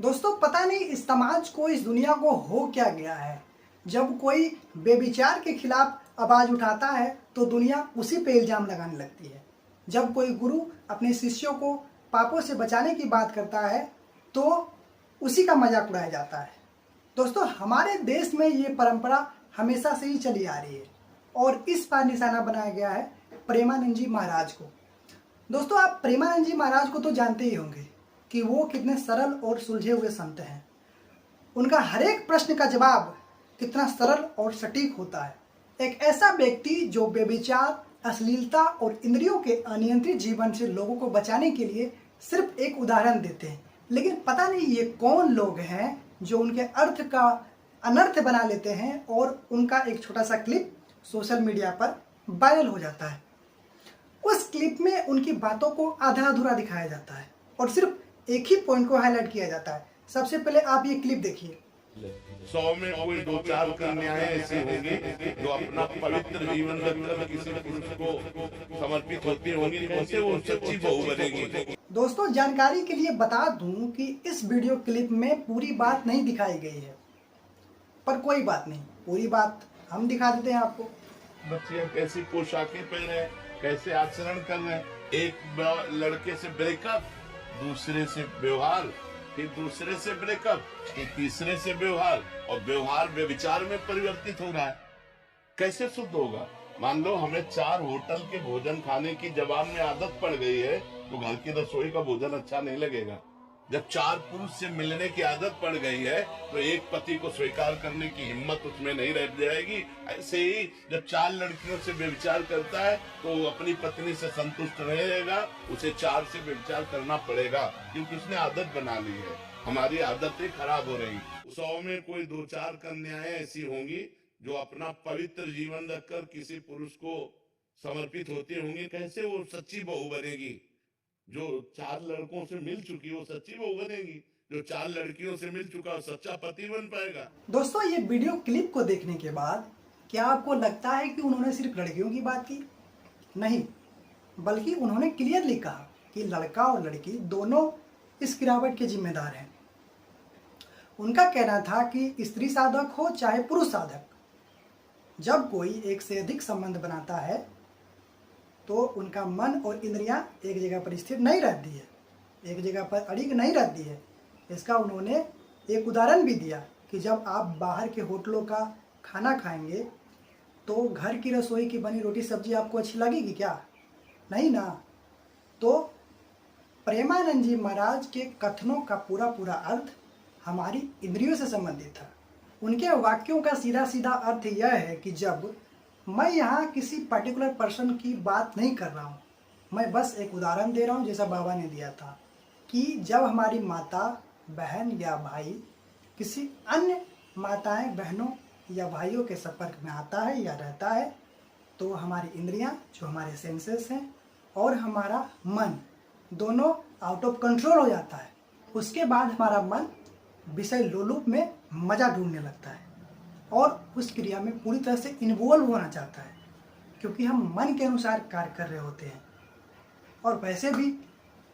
दोस्तों पता नहीं इस समाज को, इस दुनिया को हो क्या गया है। जब कोई बेविचार के खिलाफ आवाज उठाता है तो दुनिया उसी पे इल्जाम लगाने लगती है। जब कोई गुरु अपने शिष्यों को पापों से बचाने की बात करता है तो उसी का मजाक उड़ाया जाता है। दोस्तों हमारे देश में ये परंपरा हमेशा से ही चली आ रही है और इस बार निशाना बनाया गया है प्रेमानंद जी महाराज को। दोस्तों आप प्रेमानंद जी महाराज को तो जानते ही होंगे कि वो कितने सरल और सुलझे हुए संत हैं। उनका हर एक प्रश्न का जवाब कितना सरल और सटीक होता है। एक ऐसा व्यक्ति जो बेविचार, अश्लीलता और इंद्रियों के अनियंत्रित जीवन से लोगों को बचाने के लिए सिर्फ एक उदाहरण देते हैं, लेकिन पता नहीं ये कौन लोग हैं जो उनके अर्थ का अनर्थ बना लेते हैं और उनका एक छोटा सा क्लिप सोशल मीडिया पर वायरल हो जाता है। उस क्लिप में उनकी बातों को आधा अधूरा दिखाया जाता है और सिर्फ एक ही पॉइंट को हाईलाइट किया जाता है। सबसे पहले आप ये क्लिप देखिए। 100 में कोई 2-4 कन्याएं ऐसी होंगी जो अपना पवित्र जीवन रखकर किसी पुरुष को समर्पित होती होंगी, कैसे वो सच्ची बहू बनेगी। दोस्तों जानकारी के लिए बता दूं कि इस वीडियो क्लिप में पूरी बात नहीं दिखाई गई है, पर कोई बात नहीं, पूरी बात हम दिखा देते हैं आपको। बच्चियां कैसी पोशाकें पहने, कैसे आचरण कर रहे हैं, एक लड़के से ब्रेकअप, दूसरे से व्यवहार, फिर दूसरे से ब्रेकअप, फिर तीसरे से व्यवहार, और व्यवहार व्यभिचार में परिवर्तित हो रहा है। कैसे शुद्ध होगा? मान लो हमें 4 होटल के भोजन खाने की जबान में आदत पड़ गई है तो घर की रसोई का भोजन अच्छा नहीं लगेगा। जब 4 पुरुष से मिलने की आदत पड़ गई है तो एक पति को स्वीकार करने की हिम्मत उसमें नहीं रह जाएगी। ऐसे ही जब 4 लड़कियों से व्यभिचार करता है तो अपनी पत्नी से संतुष्ट नहीं रहेगा, उसे 4 से व्यभिचार करना पड़ेगा क्योंकि उसने आदत बना ली है। हमारी आदतें खराब हो रही। 100 में कोई 2-4 कन्याएं ऐसी होंगी जो अपना पवित्र जीवन रखकर किसी पुरुष को समर्पित होती होंगी, कैसे वो सच्ची बहू बनेगी। जो 4 लड़कों से मिल चुकी वो सच्ची बहू बनेगी, जो 4 लड़कियों से मिल चुका वो सच्चा पति बन पाएगा। दोस्तों ये वीडियो क्लिप को देखने के बाद क्या आपको लगता है कि उन्होंने सिर्फ लड़कियों की बात की? नहीं, बल्कि उन्होंने क्लियरली कहा कि लड़का और लड़की दोनों इस गिरावट के जिम्मेदार हैं। उनका कहना था कि स्त्री साधक हो चाहे पुरुष साधक, जब कोई एक से अधिक संबंध बनाता है तो उनका मन और इंद्रियां एक जगह पर स्थिर नहीं रहती है, एक जगह पर अड़िग नहीं रहती है। इसका उन्होंने एक उदाहरण भी दिया कि जब आप बाहर के होटलों का खाना खाएंगे तो घर की रसोई की बनी रोटी सब्जी आपको अच्छी लगेगी क्या? नहीं ना। तो प्रेमानंद जी महाराज के कथनों का पूरा अर्थ हमारी इंद्रियों से संबंधित था। उनके वाक्यों का सीधा सीधा अर्थ यह है कि जब मैं यहाँ किसी पर्टिकुलर पर्सन की बात नहीं कर रहा हूँ, मैं बस एक उदाहरण दे रहा हूँ जैसा बाबा ने दिया था कि जब हमारी माता, बहन या भाई किसी अन्य माताएं, बहनों या भाइयों के संपर्क में आता है या रहता है तो हमारी इंद्रियां, जो हमारे सेंसेस हैं, और हमारा मन दोनों आउट ऑफ कंट्रोल हो जाता है। उसके बाद हमारा मन विषय लोलुप में मजा ढूंढने लगता है और उस क्रिया में पूरी तरह से इन्वॉल्व होना चाहता है, क्योंकि हम मन के अनुसार कार्य कर रहे होते हैं। और वैसे भी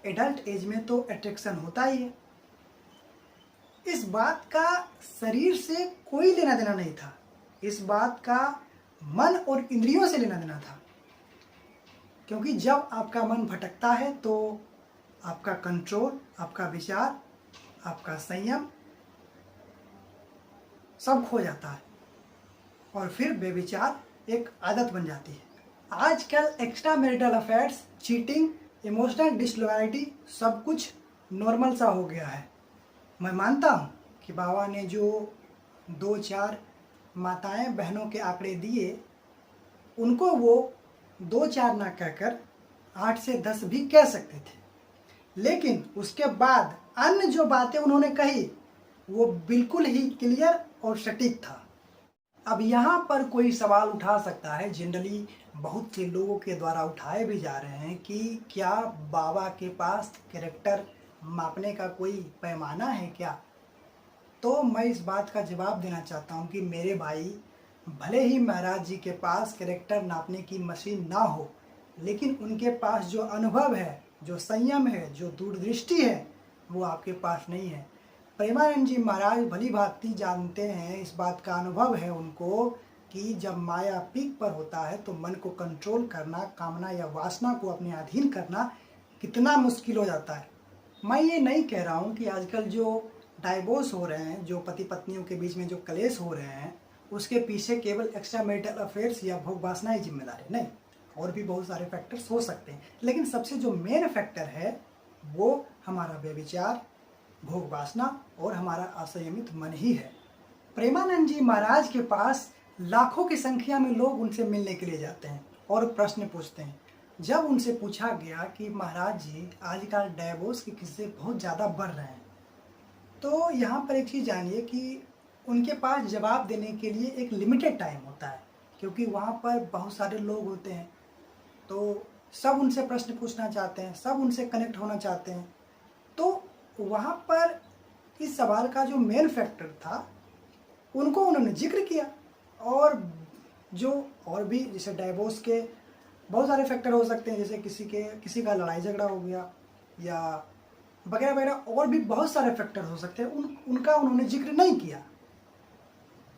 एडल्ट एज में तो अट्रैक्शन होता ही है। इस बात का शरीर से कोई लेना देना नहीं था, इस बात का मन और इंद्रियों से लेना देना था। क्योंकि जब आपका मन भटकता है तो आपका कंट्रोल, आपका विचार, आपका संयम सब खो जाता है और फिर बेविचार एक आदत बन जाती है। आजकल extra marital affairs, cheating, emotional disloyalty सब कुछ नॉर्मल सा हो गया है। मैं मानता हूँ कि बाबा ने जो 2-4 माताएं, बहनों के आंकड़े दिए, उनको वो 2-4 ना कहकर 8 से 10 भी कह सकते थे, लेकिन उसके बाद अन्य जो बातें उन्होंने कही वो बिल्कुल ही क्लियर और सटीक था। अब यहाँ पर कोई सवाल उठा सकता है, जनरली बहुत से लोगों के द्वारा उठाए भी जा रहे हैं कि क्या बाबा के पास कैरेक्टर मापने का कोई पैमाना है क्या? तो मैं इस बात का जवाब देना चाहता हूँ कि मेरे भाई, भले ही महाराज जी के पास कैरेक्टर नापने की मशीन ना हो, लेकिन उनके पास जो अनुभव है, जो संयम है, जो दूरदृष्टि है, वो आपके पास नहीं है। प्रेमानंद जी महाराज भली भांति जानते हैं, इस बात का अनुभव है उनको कि जब माया पीक पर होता है तो मन को कंट्रोल करना, कामना या वासना को अपने अधीन करना कितना मुश्किल हो जाता है। मैं ये नहीं कह रहा हूँ कि आजकल जो डाइवोर्स हो रहे हैं, जो पति पत्नियों के बीच में जो क्लेश हो रहे हैं, उसके पीछे केवल एक्स्ट्रा मैरिटल अफेयर्स या भोग वासना ही जिम्मेदार है। नहीं, और भी बहुत सारे फैक्टर्स हो सकते हैं, लेकिन सबसे जो मेन फैक्टर है वो हमारा व्यभिचार, भोग वासना और हमारा असंयमित मन ही है। प्रेमानंद जी महाराज के पास लाखों की संख्या में लोग उनसे मिलने के लिए जाते हैं और प्रश्न पूछते हैं। जब उनसे पूछा गया कि महाराज जी आजकल डाइवोर्स के किस्से बहुत ज़्यादा बढ़ रहे हैं, तो यहाँ पर एक चीज़ जानिए कि उनके पास जवाब देने के लिए एक लिमिटेड टाइम होता है, क्योंकि वहाँ पर बहुत सारे लोग होते हैं, तो सब उनसे प्रश्न पूछना चाहते हैं, सब उनसे कनेक्ट होना चाहते हैं। तो वहाँ पर इस सवाल का जो मेन फैक्टर था उनको उन्होंने जिक्र किया। और जो और भी जैसे डाइवोर्स के बहुत सारे फैक्टर हो सकते हैं, जैसे किसी का लड़ाई झगड़ा हो गया या वगैरह वगैरह, और भी बहुत सारे फैक्टर हो सकते हैं, उनका उन्होंने जिक्र नहीं किया,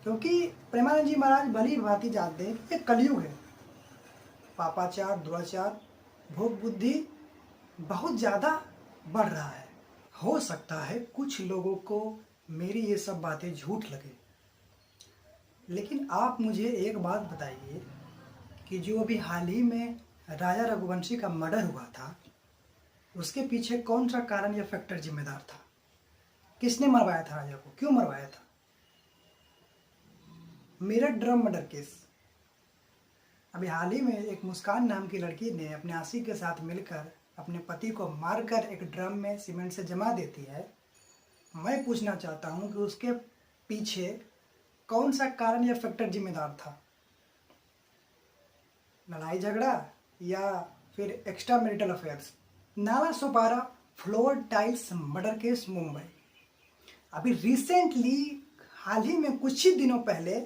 क्योंकि प्रेमानंद जी महाराज भली भांति जानते हैं कि ये कलयुग है। पापाचार, दुराचार, भोग बुद्धि बहुत ज़्यादा बढ़ रहा है। हो सकता है कुछ लोगों को मेरी ये सब बातें झूठ लगे, लेकिन आप मुझे एक बात बताइए कि जो अभी हाल ही में राजा रघुवंशी का मर्डर हुआ था, उसके पीछे कौन सा कारण या फैक्टर जिम्मेदार था? किसने मरवाया था राजा को? क्यों मरवाया था? Meerut drum murder case. अभी हाल ही में एक मुस्कान नाम की लड़की ने अपने आशिक के साथ मिलकर अपने पति को मारकर एक ड्रम में सीमेंट से जमा देती है। मैं पूछना चाहता हूं कि उसके पीछे कौन सा कारण या फैक्टर जिम्मेदार था? लड़ाई झगड़ा या फिर extra marital affairs? Nala Sopara floor tiles murder case Mumbai. अभी रिसेंटली हाल ही में कुछ ही दिनों पहले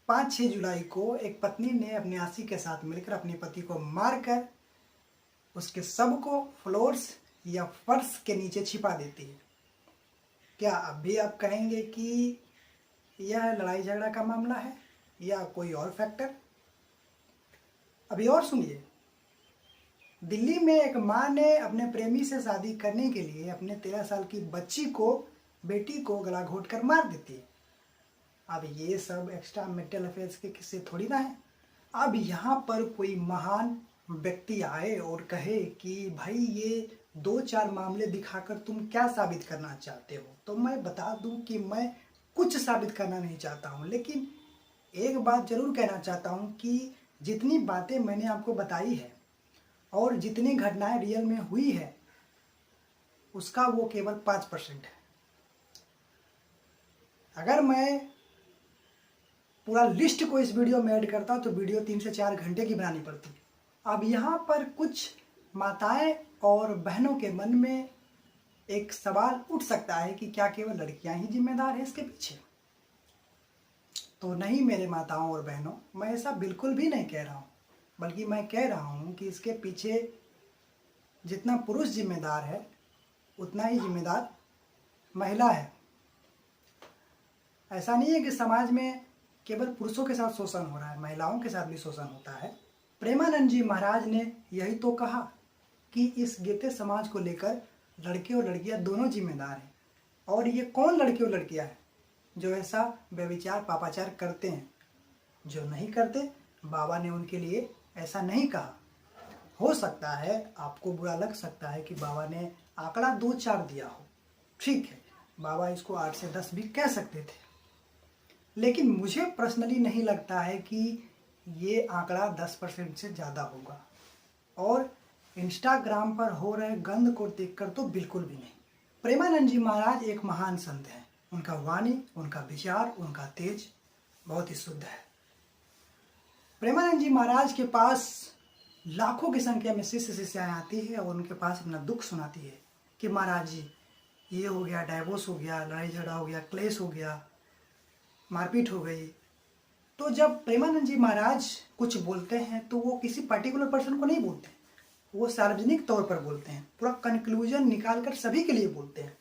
5-6 जुलाई को एक पत्नी ने अपने आशिक के साथ मिलकर अपने पति को मारकर उसके शव को फ्लोर्स या फर्श के नीचे छिपा देती है। क्या अब भी आप कहेंगे कि यह लड़ाई झगड़ा का मामला है या कोई और फैक्टर? अभी और सुनिए। दिल्ली में एक माँ ने अपने प्रेमी से शादी करने के लिए अपने 13 साल की बेटी को गला घोट कर मार देती है। अब ये सब एक्स्ट्रा मैरिटल अफेयर्स के किस्से थोड़ी ना है। अब यहाँ पर कोई महान व्यक्ति आए और कहे कि भाई ये 2-4 मामले दिखाकर तुम क्या साबित करना चाहते हो, तो मैं बता दूं कि मैं कुछ साबित करना नहीं चाहता हूँ, लेकिन एक बात जरूर कहना चाहता हूँ कि जितनी बातें मैंने आपको बताई है और जितनी घटनाएं रियल में हुई है, उसका वो केवल 5% है। अगर मैं पूरा लिस्ट को इस वीडियो में ऐड करता तो वीडियो 3 से 4 घंटे की बनानी पड़ती। अब यहाँ पर कुछ माताएं और बहनों के मन में एक सवाल उठ सकता है कि क्या केवल लड़कियां ही जिम्मेदार हैं इसके पीछे? तो नहीं मेरे माताओं और बहनों, मैं ऐसा बिल्कुल भी नहीं कह रहा हूँ, बल्कि मैं कह रहा हूँ कि इसके पीछे जितना पुरुष जिम्मेदार है उतना ही जिम्मेदार महिला है। ऐसा नहीं है कि समाज में केवल पुरुषों के साथ शोषण हो रहा है, महिलाओं के साथ भी शोषण होता है। प्रेमानंद जी महाराज ने यही तो कहा कि इस गिरते समाज को लेकर लड़के और लड़कियां दोनों जिम्मेदार हैं। और ये कौन लड़के और लड़कियां हैं जो ऐसा व्यभिचार पापाचार करते हैं? जो नहीं करते, बाबा ने उनके लिए ऐसा नहीं कहा। हो सकता है आपको बुरा लग सकता है कि बाबा ने आंकड़ा 2-4 दिया हो, ठीक है, बाबा इसको 8 से 10 भी कह सकते थे, लेकिन मुझे पर्सनली नहीं लगता है कि ये आंकड़ा 10% से ज़्यादा होगा। और इंस्टाग्राम पर हो रहे गंद को देखकर तो बिल्कुल भी नहीं। प्रेमानंद जी महाराज एक महान संत हैं। उनका वाणी, उनका विचार, उनका तेज बहुत ही शुद्ध है। प्रेमानंद जी महाराज के पास लाखों की संख्या में शिष्य शिष्याएँ आती है और उनके पास अपना दुख सुनाती है कि महाराज जी ये हो गया, डाइवोर्स हो गया, लड़ाई झगड़ा हो गया, क्लेश हो गया, मारपीट हो गई। तो जब प्रेमानंद जी महाराज कुछ बोलते हैं तो वो किसी पर्टिकुलर पर्सन को नहीं बोलते, वो सार्वजनिक तौर पर बोलते हैं, पूरा कंक्लूजन निकाल कर सभी के लिए बोलते हैं।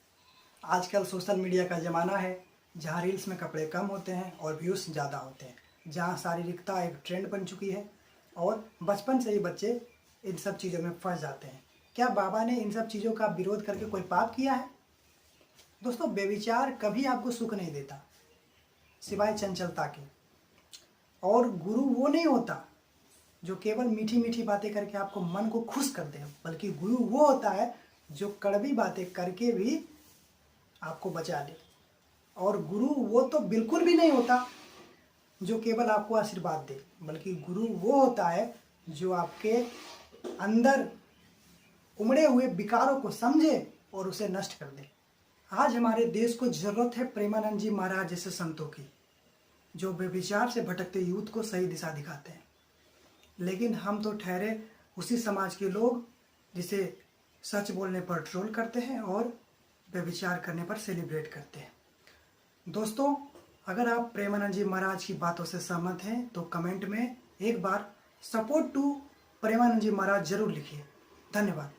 आजकल सोशल मीडिया का ज़माना है, जहाँ रील्स में कपड़े कम होते हैं और व्यूज़ ज़्यादा होते हैं, जहाँ शारीरिकता एक ट्रेंड बन चुकी है और बचपन से ही बच्चे इन सब चीज़ों में फंस जाते हैं। क्या बाबा ने इन सब चीज़ों का विरोध करके कोई पाप किया है? दोस्तों, बेविचार कभी आपको सुख नहीं देता सिवाय चंचलता के। और गुरु वो नहीं होता जो केवल मीठी मीठी बातें करके आपको मन को खुश कर दे, बल्कि गुरु वो होता है जो कड़वी बातें करके भी आपको बचा ले। और गुरु वो तो बिल्कुल भी नहीं होता जो केवल आपको आशीर्वाद दे, बल्कि गुरु वो होता है जो आपके अंदर उमड़े हुए विकारों को समझे और उसे नष्ट कर दे। आज हमारे देश को जरूरत है प्रेमानंद जी महाराज जैसे संतों की, जो बेविचार से भटकते यूथ को सही दिशा दिखाते हैं। लेकिन हम तो ठहरे उसी समाज के लोग जिसे सच बोलने पर ट्रोल करते हैं और बेविचार करने पर सेलिब्रेट करते हैं। दोस्तों, अगर आप प्रेमानंद जी महाराज की बातों से सहमत हैं तो कमेंट में एक बार सपोर्ट टू प्रेमानंद जी महाराज जरूर लिखिए। धन्यवाद।